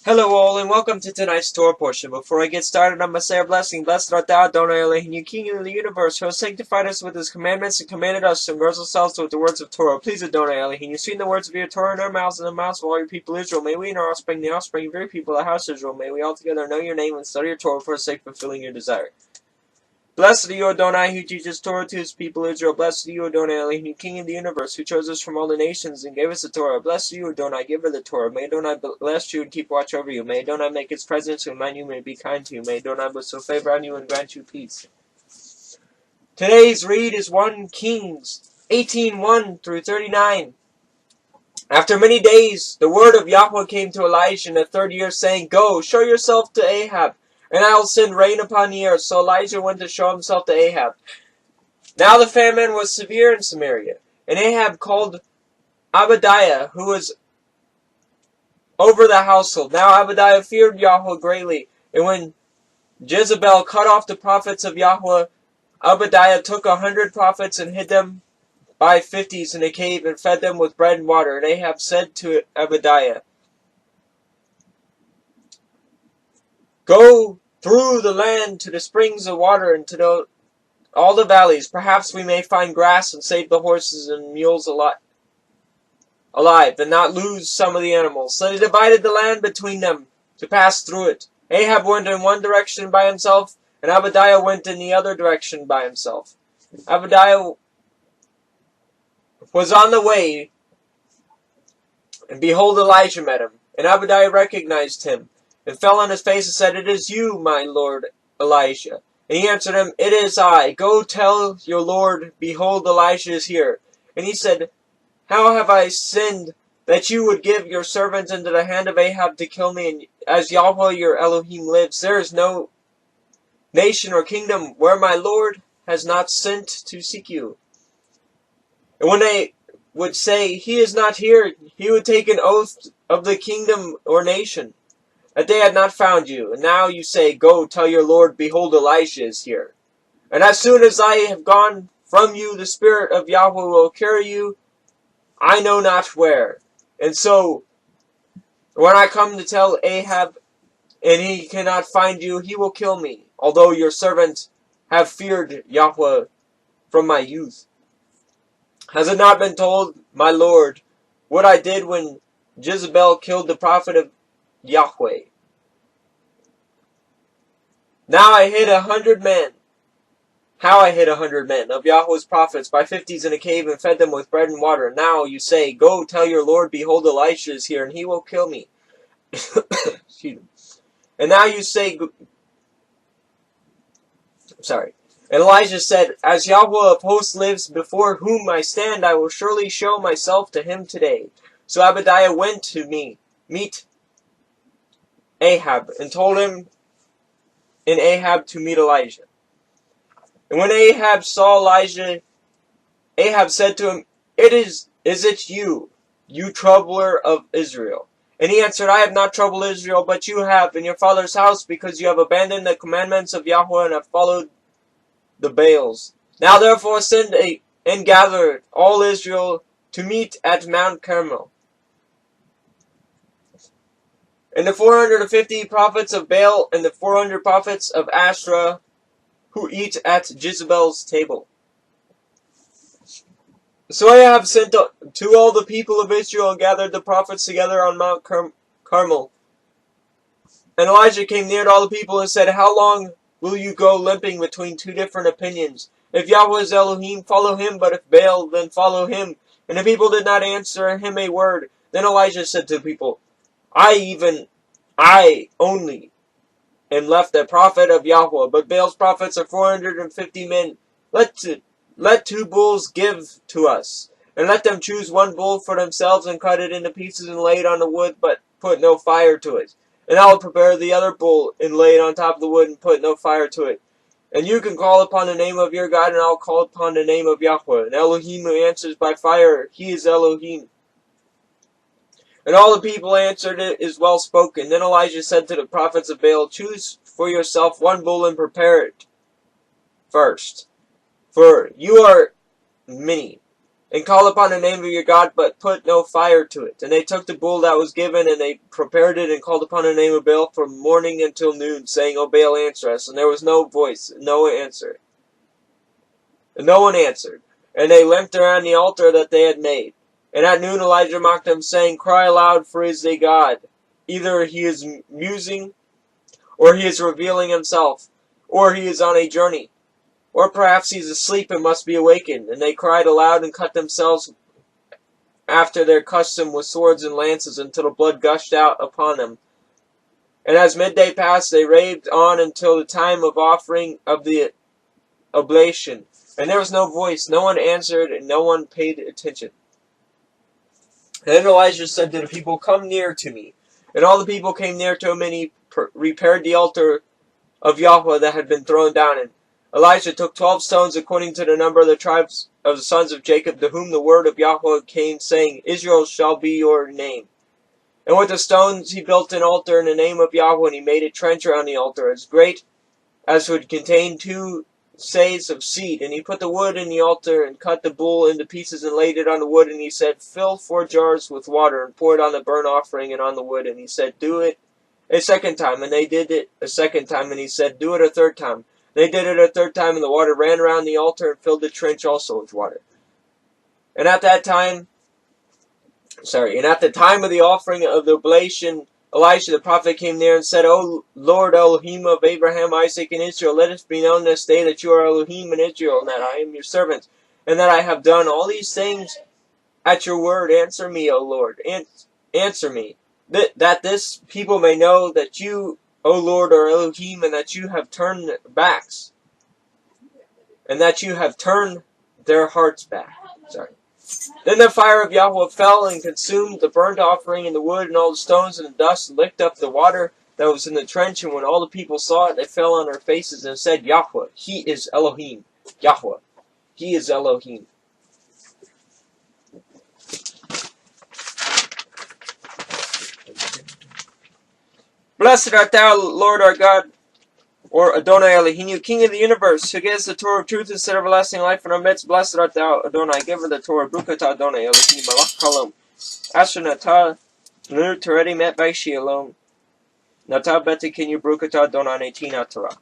Hello all, and welcome to tonight's Torah portion. Before I get started, I must say a blessing. Blessed art thou, Adonai Elohim, King of the universe, who has sanctified us with his commandments and commanded us to immerse ourselves with the words of Torah. Please, Adonai Elohim, you seen the words of your Torah in our mouths and the mouths of all your people Israel. May we and our offspring, the offspring of your people, the house of Israel, may we all together know your name and study your Torah for the sake of fulfilling your desire. Blessed are you, Adonai, who teaches Torah to his people Israel. Blessed are you, Adonai Elohim, King of the universe, who chose us from all the nations and gave us the Torah. Blessed are you, Adonai, giver of the Torah. May Adonai bless you and keep watch over you. May Adonai make his presence to remind you, may be kind to you. May Adonai bestow favor on you and grant you peace. Today's read is 1 Kings 18:1 through 39. After many days, the word of Yahweh came to Elijah in the 3rd year, saying, Go, show yourself to Ahab, and I will send rain upon the earth. So Elijah went to show himself to Ahab. Now the famine was severe in Samaria, and Ahab called Obadiah, who was over the household. Now Obadiah feared Yahweh greatly, and when Jezebel cut off the prophets of Yahweh, Obadiah took 100 prophets and hid them by 50s in a cave and fed them with bread and water. And Ahab said to Obadiah, Go through the land to the springs of water and to all the valleys. Perhaps we may find grass and save the horses and mules alive, and not lose some of the animals. So they divided the land between them to pass through it. Ahab went in one direction by himself, and Obadiah went in the other direction by himself. Obadiah was on the way, and behold, Elijah met him. And Obadiah recognized him, and fell on his face and said, It is you, my lord Elijah. And he answered him, It is I. Go tell your lord, behold, Elijah is here. And he said, How have I sinned that you would give your servant into the hand of Ahab to kill me? And as Yahweh your Elohim lives, there is no nation or kingdom where my lord has not sent to seek you. And when they would say, He is not here, he would take an oath of the kingdom or nation, that they had not found you. And now you say, Go, tell your lord, behold, Elijah is here. And as soon as I have gone from you, the Spirit of Yahweh will carry you, I know not where. And so, when I come to tell Ahab, and he cannot find you, he will kill me, although your servant have feared Yahweh from my youth. Has it not been told, my lord, what I did when Jezebel killed the prophet of Yahweh? Now I hid 100 men. How I hid 100 men of Yahweh's prophets by 50s in a cave and fed them with bread and water. Now you say, Go tell your lord, behold, Elisha is here, and he will kill me. Excuse me. And now you say, And Elijah said, As Yahweh of hosts lives, before whom I stand, I will surely show myself to him today. So Obadiah went to meet Ahab, and told him in Ahab to meet Elijah. And when Ahab saw Elijah, Ahab said to him, Is it you, you troubler of Israel? And he answered, I have not troubled Israel, but you have in your father's house, because you have abandoned the commandments of Yahweh and have followed the Baals. Now therefore send and gather all Israel to meet at Mount Carmel. And the 450 prophets of Baal and the 400 prophets of Asherah who eat at Jezebel's table. So Ahab sent to all the people of Israel and gathered the prophets together on Mount Carmel. And Elijah came near to all the people and said, How long will you go limping between two different opinions? If Yahweh is Elohim, follow him, but if Baal, then follow him. And the people did not answer him a word. Then Elijah said to the people, I only am left a prophet of Yahweh, but Baal's prophets are 450 men. Let 2 bulls give to us, and let them choose 1 bull for themselves, and cut it into pieces and lay it on the wood, but put no fire to it. And I will prepare the other bull, and lay it on top of the wood, and put no fire to it. And you can call upon the name of your God, and I will call upon the name of Yahweh. And Elohim who answers by fire, he is Elohim. And all the people answered, It is well spoken. Then Elijah said to the prophets of Baal, Choose for yourself 1 bull and prepare it first. For you are many. and call upon the name of your God, but put no fire to it. And they took the bull that was given, and they prepared it, and called upon the name of Baal from morning until noon, saying, O Baal, answer us. And there was no voice, no answer. And no one answered. And they limped around the altar that they had made. And at noon Elijah mocked them, saying, Cry aloud, for he is a God. Either he is musing, or he is revealing himself, or he is on a journey. Or perhaps he is asleep and must be awakened. And they cried aloud and cut themselves after their custom with swords and lances until the blood gushed out upon them. And as midday passed, they raved on until the time of offering of the oblation. And there was no voice, no one answered, and no one paid attention. Then Elijah said to the people, Come near to me. And all the people came near to him, and he repaired the altar of Yahweh that had been thrown down. And Elijah took 12 stones according to the number of the tribes of the sons of Jacob, to whom the word of Yahweh came, saying, Israel shall be your name. And with the stones he built an altar in the name of Yahweh, and he made a trench around the altar, as great as would contain 2 seahs of seed. And he put the wood in the altar, and cut the bull into pieces, and laid it on the wood. And he said, Fill 4 jars with water, and pour it on the burnt offering and on the wood. And he said, Do it a second time. And they did it a second time. And he said, Do it a third time. They did it a third time, and the water ran around the altar and filled the trench also with water. And at the time of the offering of the oblation, Elisha the prophet came near and said, O Lord Elohim of Abraham, Isaac, and Israel, let it be known this day that you are Elohim in Israel, and that I am your servant, and that I have done all these things at your word. Answer me, O Lord, answer me, that this people may know that you, O Lord, are Elohim, and that you have turned backs, and that you have turned their hearts back. Then the fire of Yahweh fell and consumed the burnt offering and the wood and all the stones and the dust, and licked up the water that was in the trench. And when all the people saw it, they fell on their faces and said, Yahweh, he is Elohim. Yahweh, he is Elohim. Blessed art thou, Lord our God, or Adonai Elohim, King of the universe, who gives the Torah of truth instead of everlasting life in our midst. Blessed art thou, Adonai, giver of the Torah, Brukata Adonai Elohim, Malach Kalom, Asher Natah, Nur Teredi Met Vaishi Alom, Natah Beti Kinyu Brukata Adonai Netina Torah.